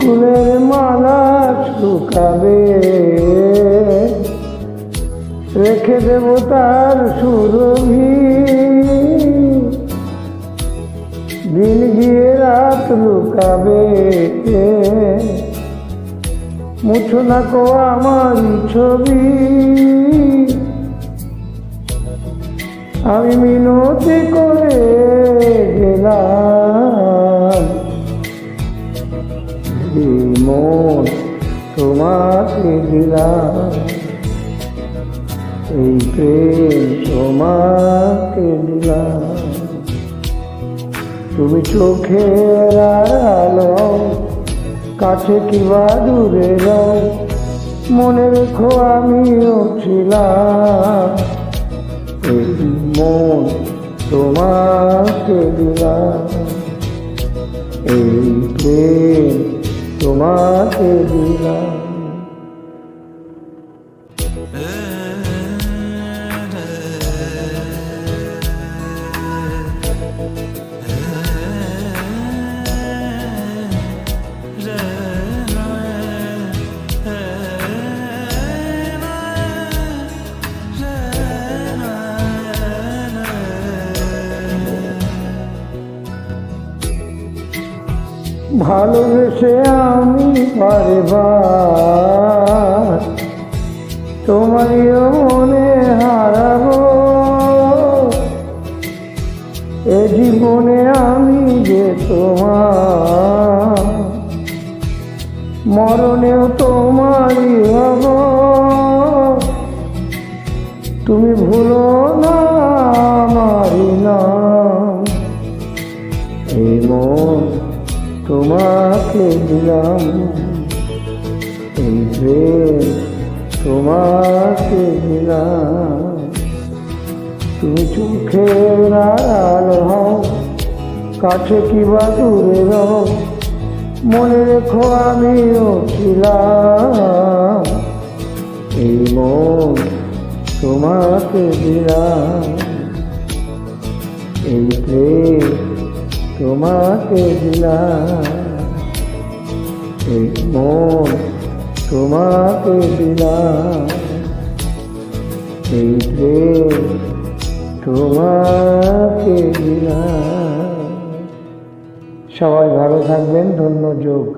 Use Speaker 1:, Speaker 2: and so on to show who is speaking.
Speaker 1: ফুলের মালা শুকাবে, রেখে দেব তার সুরভি। দিন গিয়ে রাত লুকাবে, মুছো না কো আমারই ছবি। আমি মিনতি করে গেলাম, মন তোমাকে দিলাম, এই প্রেম তোমাকে দিলাম। তুমি চোখের আড়ালো, কাছে কিবা দূরে যাও, মনে রেখো আমিও ছিলাম। এই মন তোমাকে দিলাম, এই প্রেম তোমাকে দিলাম। ভালোবেসে আমি বারবার তোমারও মনে হারাবো, এ জীবনে আমি যে তোমার, মরণেও তোমারই হব। তুমি ভুলো না আমারই নাম, এই মন তোমাকে দিলাম, এই প্রেম তোমাকে দিলাম। তুমি চোখের আড়াল হও, কাছে কিবা দূরে রও, মনে রেখো আমিও ছিলাম। এই মন তোমাকে দিলাম, এই প্রেম তোমাকে দিলাম, এই মন তোমাকে দিলাম, এই প্রেম তোমাকে দিলাম। সবাই ভালো থাকবেন। ধন্য যোগ।